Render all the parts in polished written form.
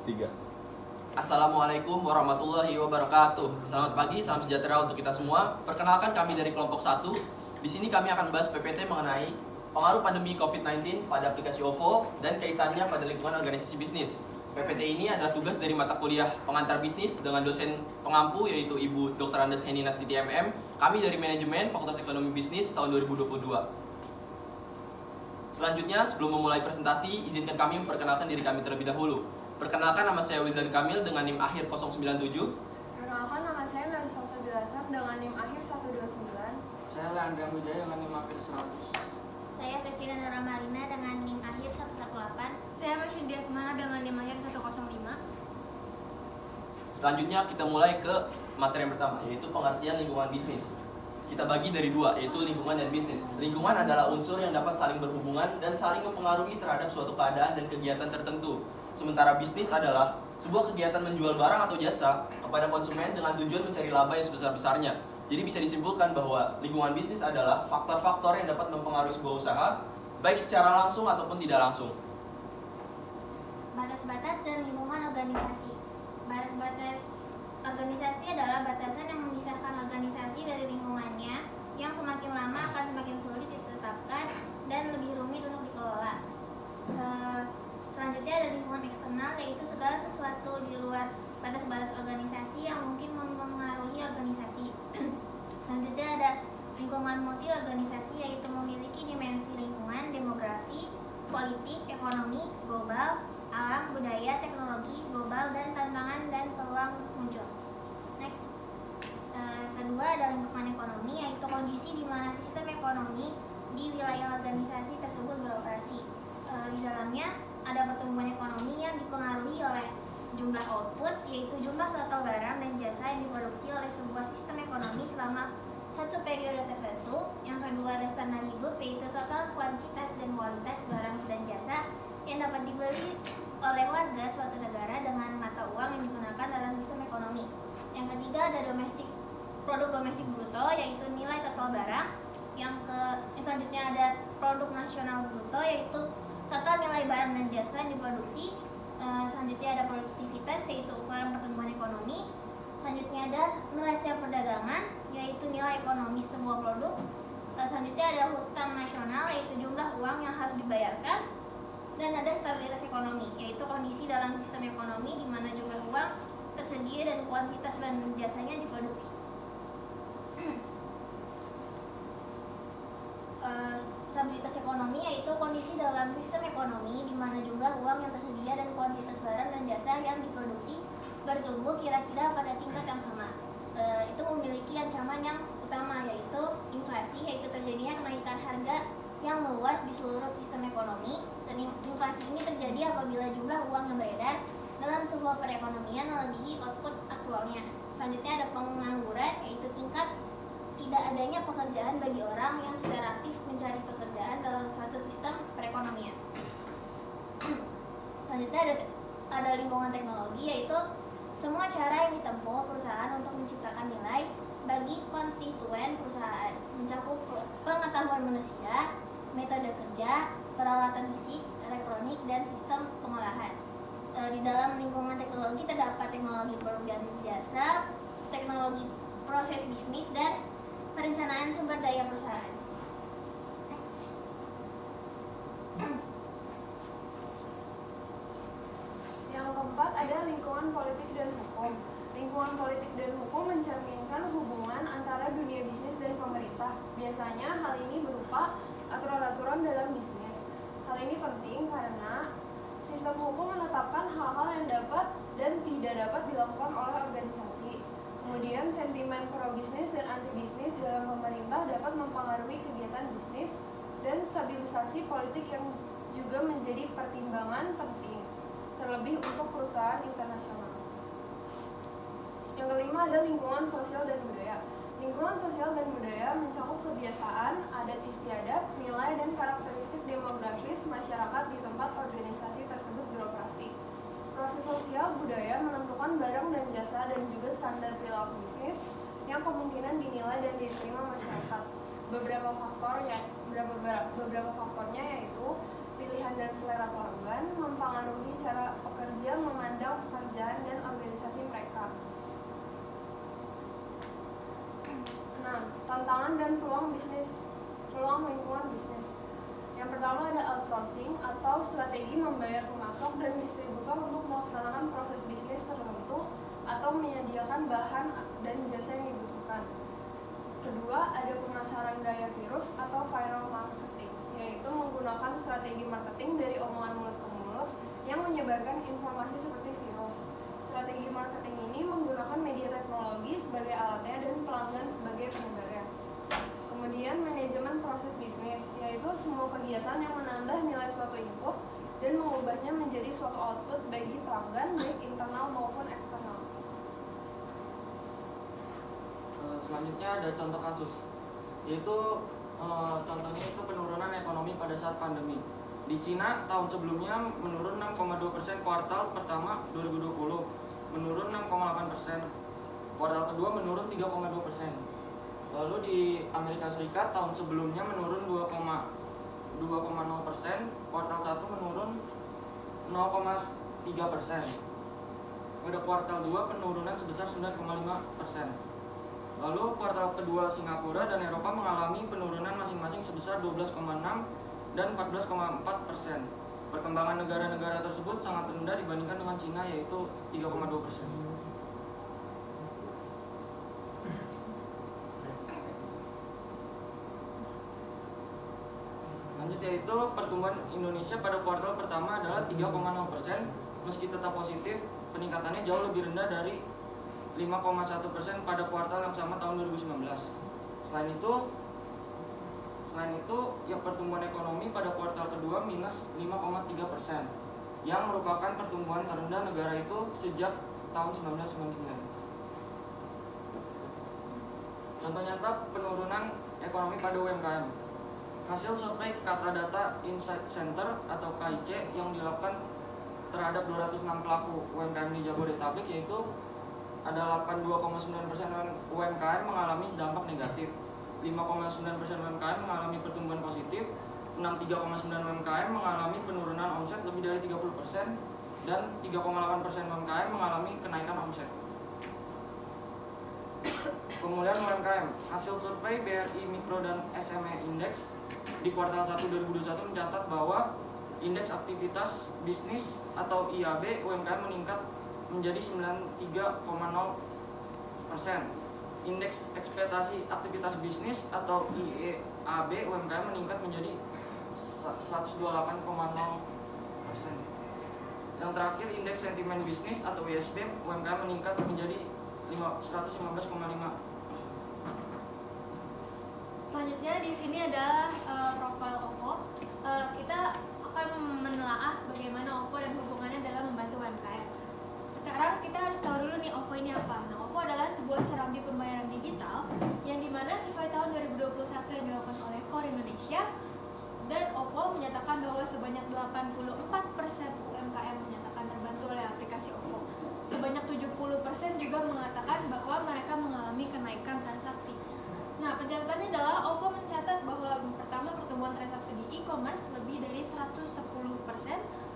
3. Assalamualaikum warahmatullahi wabarakatuh. Selamat pagi, salam sejahtera untuk kita semua. Perkenalkan kami dari kelompok 1. Di sini kami akan bahas PPT mengenai pengaruh pandemi COVID-19 pada aplikasi OVO dan kaitannya pada lingkungan organisasi bisnis. PPT ini adalah tugas dari mata kuliah pengantar bisnis dengan dosen pengampu yaitu Ibu Dr. Andes Heni Nastiti MM. Kami dari manajemen Fakultas Ekonomi Bisnis tahun 2022. Selanjutnya, sebelum memulai presentasi, izinkan kami memperkenalkan diri kami terlebih dahulu. Perkenalkan, nama saya Wildan Kamil dengan NIM akhir 097. Perkenalkan, nama saya Nabi Salsa Jelasan dengan NIM akhir 129. Saya Leandra Mujaya dengan NIM akhir 100. Saya Sefira Nora Malina dengan NIM akhir 118. Saya Masyidia Semana dengan NIM akhir 105. Selanjutnya kita mulai ke materi yang pertama, yaitu pengertian lingkungan bisnis. Kita bagi dari dua, yaitu lingkungan dan bisnis. Lingkungan adalah unsur yang dapat saling berhubungan dan saling mempengaruhi terhadap suatu keadaan dan kegiatan tertentu. Sementara bisnis adalah sebuah kegiatan menjual barang atau jasa kepada konsumen dengan tujuan mencari laba yang sebesar-besarnya. Jadi bisa disimpulkan bahwa lingkungan bisnis adalah faktor-faktor yang dapat mempengaruhi sebuah usaha, baik secara langsung ataupun tidak langsung. Batas-batas dan lingkungan organisasi. Batas-batas organisasi adalah batasan yang memisahkan organisasi dari lingkungannya yang semakin lama akan semakin sulit ditetapkan dan lebih rumit untuk dikelola. Selanjutnya ada lingkungan eksternal, yaitu segala sesuatu di luar batas-batas organisasi yang mungkin mempengaruhi organisasi. Selanjutnya ada lingkungan multi organisasi, yaitu memiliki dimensi lingkungan, demografi, politik, ekonomi, global, alam, budaya, teknologi, global, dan tantangan dan peluang muncul. Next. Kedua ada lingkungan ekonomi, yaitu kondisi di mana sistem ekonomi di wilayah organisasi tersebut beroperasi. Di dalamnya ada pertumbuhan ekonomi yang dipengaruhi oleh jumlah output, yaitu jumlah total barang dan jasa yang diproduksi oleh sebuah sistem ekonomi selama satu periode tertentu. Yang kedua ada standar hidup, yaitu total kuantitas dan kualitas barang dan jasa yang dapat dibeli oleh warga suatu negara dengan mata uang yang digunakan dalam sistem ekonomi. Yang ketiga ada produk domestik bruto, yaitu nilai total barang. Yang selanjutnya ada produk nasional bruto, yaitu total nilai barang dan jasa yang diproduksi. Selanjutnya ada produktivitas, yaitu ukuran pertumbuhan ekonomi. Selanjutnya ada neraca perdagangan, yaitu nilai ekonomi sebuah produk. Selanjutnya ada hutang nasional, yaitu jumlah uang yang harus dibayarkan. Dan ada stabilitas ekonomi, yaitu kondisi dalam sistem ekonomi di mana jumlah uang tersedia dan kuantitas dan jasanya diproduksi. Stabilitas ekonomi yaitu kondisi dalam sistem ekonomi di mana jumlah uang yang tersedia dan kuantitas barang dan jasa yang diproduksi bertumbuh kira-kira pada tingkat yang sama. Itu memiliki ancaman yang utama, yaitu inflasi, yaitu terjadinya kenaikan harga yang meluas di seluruh sistem ekonomi. Dan inflasi ini terjadi apabila jumlah uang yang beredar dalam sebuah perekonomian melebihi output aktualnya. Selanjutnya ada pengangguran, yaitu tingkat tidak adanya pekerjaan bagi orang yang secara aktif mencari pekerjaan dalam suatu sistem perekonomian. Selanjutnya ada lingkungan teknologi, yaitu semua cara yang ditempuh perusahaan untuk menciptakan nilai bagi konstituen perusahaan, mencakup pengetahuan manusia, metode kerja, peralatan fisik, elektronik, dan sistem pengolahan. Di dalam lingkungan teknologi terdapat teknologi produk dan jasa, teknologi proses bisnis, dan perencanaan sumber daya perusahaan. Yang keempat ada lingkungan politik dan hukum. Lingkungan politik dan hukum mencerminkan hubungan antara dunia bisnis dan pemerintah. Biasanya hal ini berupa aturan-aturan dalam bisnis. Hal ini penting karena sistem hukum menetapkan hal-hal yang dapat dan tidak dapat dilakukan oleh organisasi. Kemudian sentimen pro-bisnis dan anti-bisnis dalam pemerintah dapat mempengaruhi kegiatan bisnis, dan stabilisasi politik yang juga menjadi pertimbangan penting, terlebih untuk perusahaan internasional. Yang kelima ada lingkungan sosial dan budaya. Lingkungan sosial dan budaya mencakup kebiasaan, adat istiadat, nilai, dan karakteristik demografis masyarakat di tempat organisasi tersebut beroperasi. Proses sosial budaya menentukan barang dan jasa dan juga standar perilaku bisnis yang kemungkinan dinilai dan diterima masyarakat. Beberapa faktornya yaitu pilihan dan selera pelanggan, mempengaruhi cara pekerja memandang lingkungan dan peluang lingkungan bisnis. Yang pertama ada outsourcing atau strategi membayar pemasok dan distributor untuk melaksanakan proses bisnis tertentu atau menyediakan bahan dan jasa yang dibutuhkan. Kedua, ada pemasaran gaya virus atau viral marketing, yaitu menggunakan strategi marketing dari omongan mulut ke mulut yang menyebarkan informasi seperti virus. Strategi marketing ini menggunakan media teknologi sebagai alatnya dan pelanggan sebagai penyebarnya. Kemudian manajemen proses bisnis, yaitu semua kegiatan yang menambah nilai suatu input dan mengubahnya menjadi suatu output bagi pelanggan baik internal maupun eksternal. Selanjutnya ada contoh kasus, yaitu contohnya itu penurunan ekonomi pada saat pandemi. Di Cina tahun sebelumnya menurun 6,2% kuartal pertama 2020, menurun 6,8%. Kuartal kedua menurun 3,2%. Lalu di Amerika Serikat tahun sebelumnya menurun 2,0%, kuartal 1 menurun 0,3%. Pada kuartal 2 penurunan sebesar 9,5%. Lalu kuartal kedua Singapura dan Eropa mengalami penurunan masing-masing sebesar 12,6 dan 14,4%. Perkembangan negara-negara tersebut sangat rendah dibandingkan dengan Cina, yaitu 3,2%. Lanjut yaitu pertumbuhan Indonesia pada kuartal pertama adalah 3,0%, meski tetap positif, peningkatannya jauh lebih rendah dari 5,1% pada kuartal yang sama tahun 2019. Selain itu, ya pertumbuhan ekonomi pada kuartal kedua minus 5,3%, yang merupakan pertumbuhan terendah negara itu sejak tahun 1999. Contoh nyata penurunan ekonomi pada UMKM. Hasil survei Kata Data Insight Center atau KIC yang dilakukan terhadap 206 pelaku UMKM di Jabodetabek, yaitu ada 82,9% UMKM mengalami dampak negatif, 5,9% UMKM mengalami pertumbuhan positif, 63,9% UMKM mengalami penurunan omset lebih dari 30%, dan 3,8% UMKM mengalami kenaikan omset. Pemulihan UMKM. Hasil survei BRI Mikro dan SME Index di kuartal 1 2021 mencatat bahwa indeks aktivitas bisnis atau IAB UMKM meningkat menjadi 93,0%. Indeks ekspektasi aktivitas bisnis atau IEAB UMKM meningkat menjadi 128,0%. Yang terakhir, indeks sentimen bisnis atau ISB UMKM meningkat menjadi 115,5%. Selanjutnya di sini adalah profil OVO. Kita akan menelaah bagaimana OVO dan hubungannya dalam membantu UMKM. Sekarang kita harus tahu dulu nih OVO ini apa. Nah, OVO adalah sebuah serambi pembayaran digital yang dimana survei tahun 2021 yang dilakukan oleh Core Indonesia, dan OVO menyatakan bahwa sebanyak 84% UMKM menyatakan terbantu oleh aplikasi OVO. Sebanyak 70% juga mengatakan bahwa mereka mengalami kenaikan transaksi. Nah, pencatatannya adalah OVO mencatat bahwa pertama pertumbuhan transaksi di e-commerce lebih dari 110%,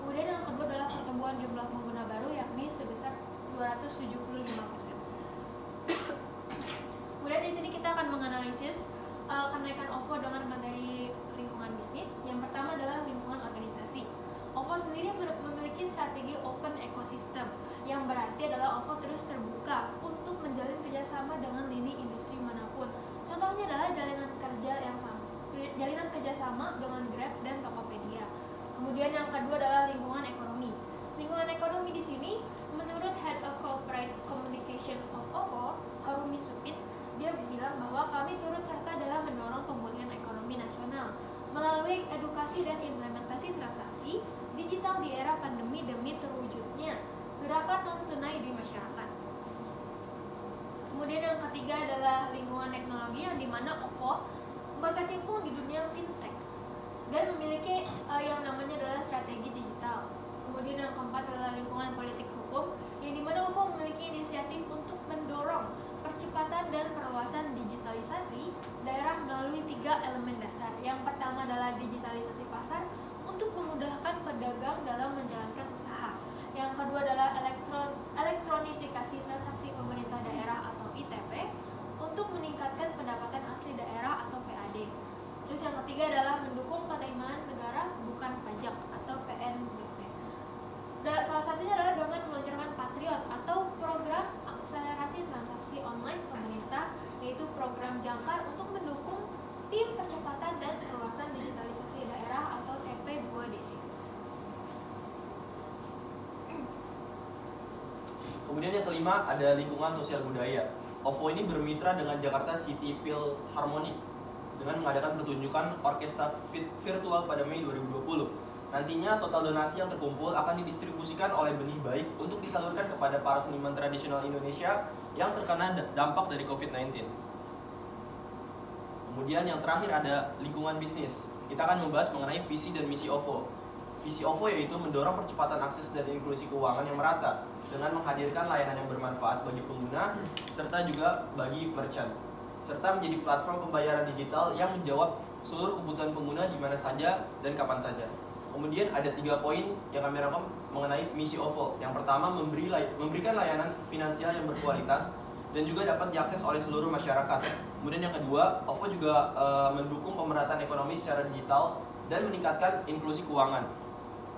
kemudian yang kedua adalah pertumbuhan jumlah pengguna baru yakni sebesar 275%. Kemudian di sini kita akan menganalisis kenaikan OVO dengan materi lingkungan bisnis. Yang pertama adalah lingkungan organisasi. OVO sendiri memiliki strategi open ecosystem, yang berarti adalah OVO terus terbuka untuk menjalin kerjasama dengan lini industri manapun. Contohnya adalah jalinan kerjasama dengan Grab dan Tokopedia. Kemudian yang kedua adalah lingkungan ekonomi. Lingkungan ekonomi di sini, menurut Head of Corporate Communication of OVO, Harumi Supit, dia bilang bahwa kami turut serta dalam mendorong pemulihan ekonomi nasional melalui edukasi dan implementasi transaksi digital di era pandemi demi terwujudnya gerakan non-tunai di masyarakat. Kemudian yang ketiga adalah lingkungan teknologi, yang dimana OVO berkecimpung di dunia fintech dan memiliki yang namanya adalah strategi digital. Kemudian yang keempat adalah lingkungan politik hukum, yang dimana OVO memiliki inisiatif untuk mendorong percepatan dan perluasan digitalisasi daerah melalui 3 elemen dasar. Yang pertama adalah digitalisasi pasar untuk memudahkan pedagang dalam menjalankan usaha. Yang kedua adalah elektronifikasi transaksi pemerintah daerah atau ITP untuk meningkatkan pendapatan asli daerah Kemudian yang kelima ada lingkungan sosial budaya. OVO ini bermitra dengan Jakarta City Philharmonic dengan mengadakan pertunjukan orkestra virtual pada Mei 2020. Nantinya total donasi yang terkumpul akan didistribusikan oleh Benih Baik untuk disalurkan kepada para seniman tradisional Indonesia yang terkena dampak dari COVID-19. Kemudian yang terakhir ada lingkungan bisnis. Kita akan membahas mengenai visi dan misi OVO. Visi OVO yaitu mendorong percepatan akses dan inklusi keuangan yang merata dengan menghadirkan layanan yang bermanfaat bagi pengguna serta juga bagi merchant, serta menjadi platform pembayaran digital yang menjawab seluruh kebutuhan pengguna di mana saja dan kapan saja. Kemudian ada 3 poin yang kami rangkum mengenai misi OVO. Yang pertama, memberikan layanan finansial yang berkualitas dan juga dapat diakses oleh seluruh masyarakat. Kemudian yang kedua, OVO juga mendukung pemerataan ekonomi secara digital dan meningkatkan inklusi keuangan.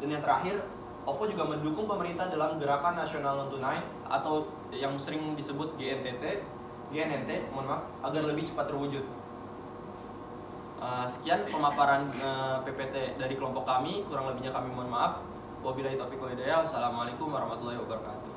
Dan yang terakhir, OVO juga mendukung pemerintah dalam gerakan nasional non tunai atau yang sering disebut GNNT, agar lebih cepat terwujud. Sekian pemaparan PPT dari kelompok kami, kurang lebihnya kami mohon maaf. Wabillahi taufiq wal hidayah. Wassalamualaikum warahmatullahi wabarakatuh.